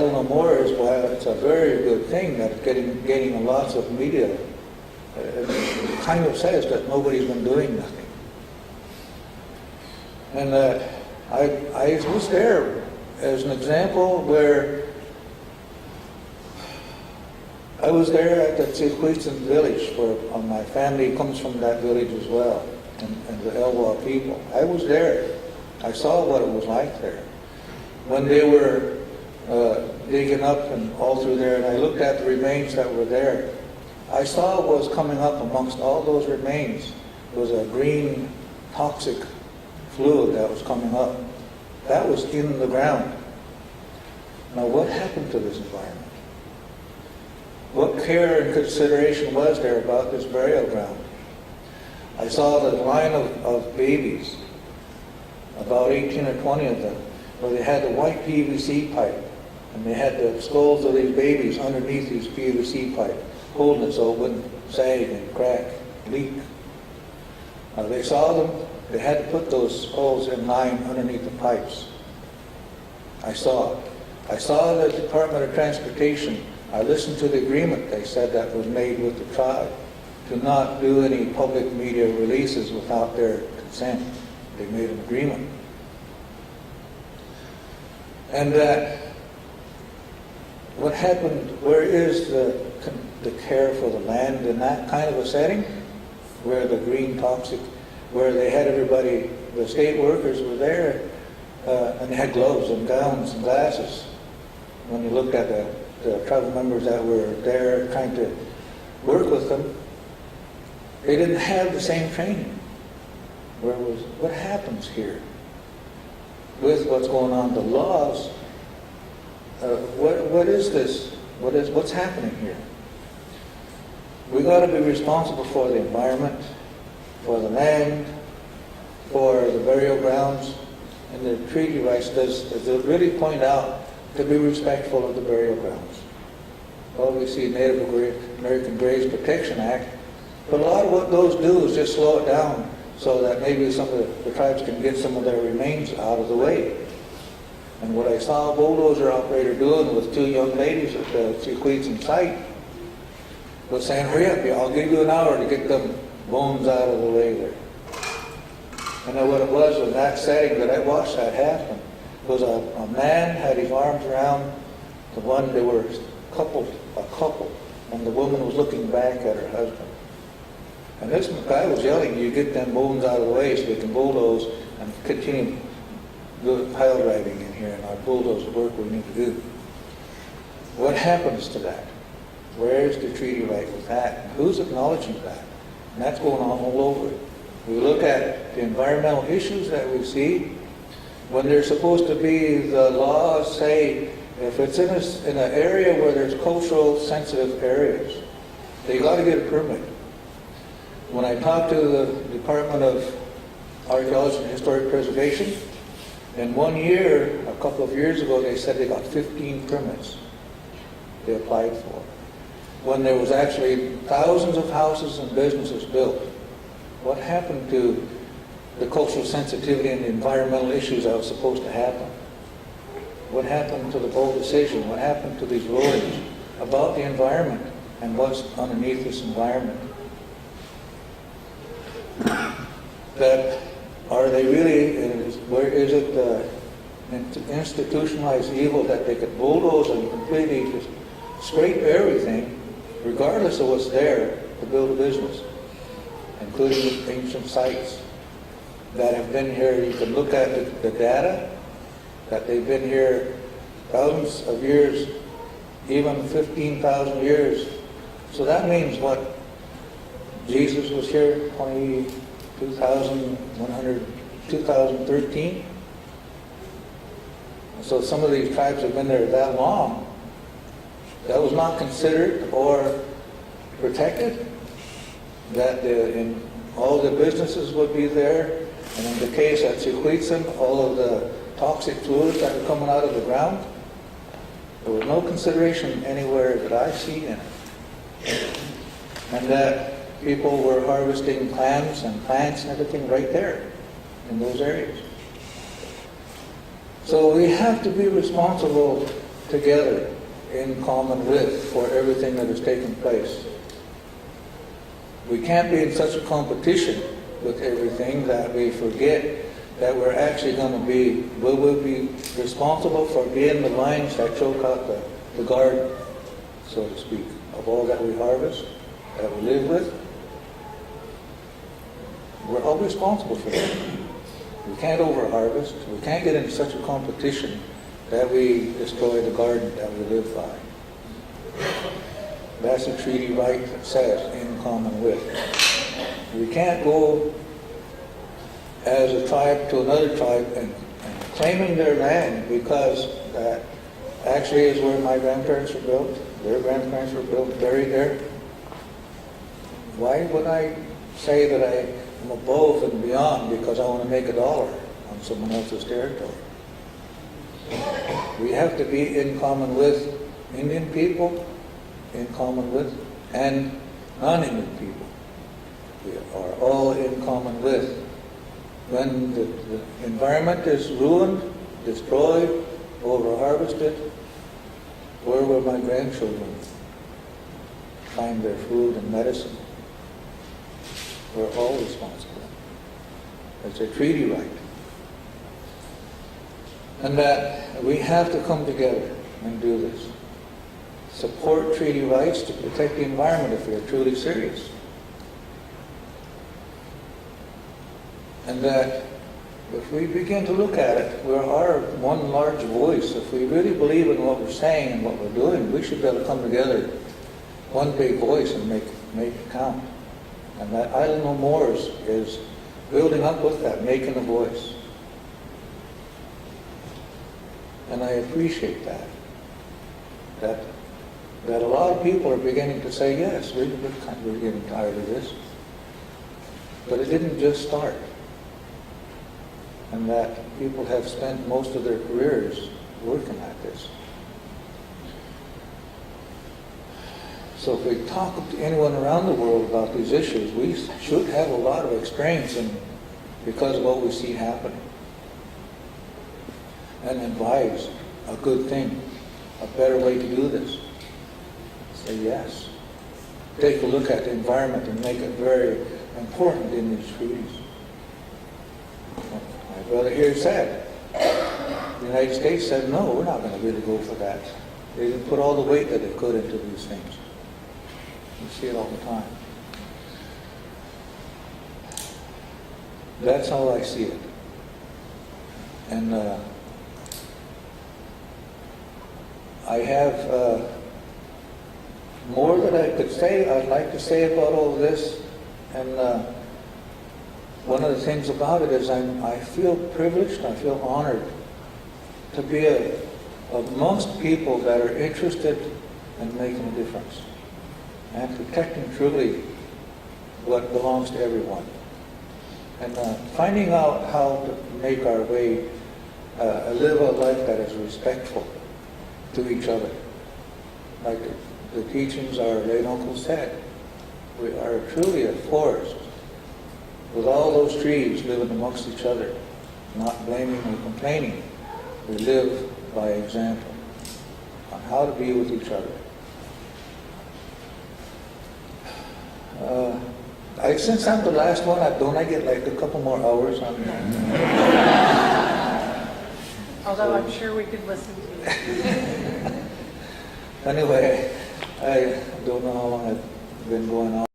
No more is why it's a very good thing that it's gaining lots of media. It kind of says that nobody's been doing nothing. And I was there as an example where I was there at the Tzikwitsan village, where my family comes from that village as well, and the Elwha people. I was there. I saw what it was like there. When they were digging up and all through there, and I looked at the remains that were there. I saw what was coming up amongst all those remains was a green toxic fluid that was coming up. That was in the ground. Now what happened to this environment? What care and consideration was there about this burial ground? I saw the line of babies, about 18 or 20 of them, where they had the white PVC pipe, and they had the skulls of these babies underneath these PVC pipe, holding it so it wouldn't sag and crack, leak. They saw them, they had to put those skulls in line underneath the pipes. I saw it. I saw the Department of Transportation. I listened to the agreement they said that was made with the tribe to not do any public media releases without their consent. They made an agreement. And what happened, where is the care for the land in that kind of a setting? Where the green toxic, where they had everybody, the state workers were there, and they had gloves and gowns and glasses. When you looked at the tribal members that were there trying to work with them, they didn't have the same training. What happens here with what's going on? The laws. What is this? What's happening here? We got to be responsible for the environment, for the land, for the burial grounds, and the treaty rights does really point out to be respectful of the burial grounds. Well, we see Native American Graves Protection Act, but a lot of what those do is just slow it down so that maybe some of the tribes can get some of their remains out of the way. And what I saw a bulldozer operator doing with two young ladies at the Tzikwitsan site was saying, hurry up, I'll give you an hour to get them bones out of the way there. And then what it was in that setting that I watched that happen was a man had his arms around the one, they were a couple, and the woman was looking back at her husband. And this guy was yelling, you get them bones out of the way so we can bulldoze and continue pile driving in here and our bulldoze the work we need to do. What happens to that? Where's the treaty right with that? And who's acknowledging that? And that's going on all over it. We look at the environmental issues that we see, when they're supposed to be, the laws say, if it's in an area where there's cultural sensitive areas, they got to get a permit. When I talked to the Department of Archaeology and Historic Preservation, in 1 year, a couple of years ago, they said they got 15 permits they applied for. When there was actually thousands of houses and businesses built. What happened to the cultural sensitivity and the environmental issues that was supposed to happen? What happened to the bold decision? What happened to these rulings about the environment and what's underneath this environment? That are they really, where is it institutionalized evil that they could bulldoze and completely just scrape everything, regardless of what's there, to build a business, including ancient sites that have been here? You can look at the data that they've been here thousands of years, even 15,000 years. So that means what? Jesus was here 2013. So some of these tribes have been there that long. That was not considered or protected. That all the businesses would be there. And in the case at Tzikwitsan, all of the toxic fluids that were coming out of the ground, there was no consideration anywhere that I see in it. And that people were harvesting clams and plants and everything right there in those areas. So we have to be responsible together in common with for everything that is taking place. We can't be in such a competition with everything that we forget that we're actually going to be, we will be responsible for being the lines that choke out the garden, so to speak, of all that we harvest, that we live with. We're all responsible for that. We can't over-harvest. We can't get into such a competition that we destroy the garden that we live by. That's a treaty right that says in common with. We can't go as a tribe to another tribe and claiming their land because that actually is where my grandparents were built, their grandparents were built, buried there. Why would I say that I am above and beyond because I want to make $1 on someone else's territory? We have to be in common with Indian people, in common with, and non-Indian people. We are all in common with. When the environment is ruined, destroyed, over-harvested, where will my grandchildren find their food and medicine? We're all responsible. It's a treaty right. And that we have to come together and do this. Support treaty rights to protect the environment if we are truly serious. And that if we begin to look at it, we are one large voice. If we really believe in what we're saying and what we're doing, we should be able to come together, one big voice, and make it count. And that Island No More is building up with that, making a voice. And I appreciate that. That a lot of people are beginning to say, yes, we're getting tired of this. But it didn't just start. And that people have spent most of their careers working at this. So if we talk to anyone around the world about these issues, we should have a lot of experience because of what we see happening. And advise a good thing, a better way to do this. Say yes. Take a look at the environment and make it very important in these treaties. My brother here said, the United States said, no, we're not going to really go for that. They didn't put all the weight that they could into these things. You see it all the time. That's how I see it. And I have more that I could say, I'd like to say about all of this. And one of the things about it is I feel privileged, I feel honored to be amongst people that are interested in making a difference and protecting truly what belongs to everyone. And finding out how to make our way, live a life that is respectful to each other. Like the teachings our late uncle said, we are truly a forest with all those trees living amongst each other, not blaming or complaining. We live by example on how to be with each other. Since I'm the last one, don't I get like a couple more hours on Although I'm sure we could listen to you. Anyway, I don't know how long I've been going on.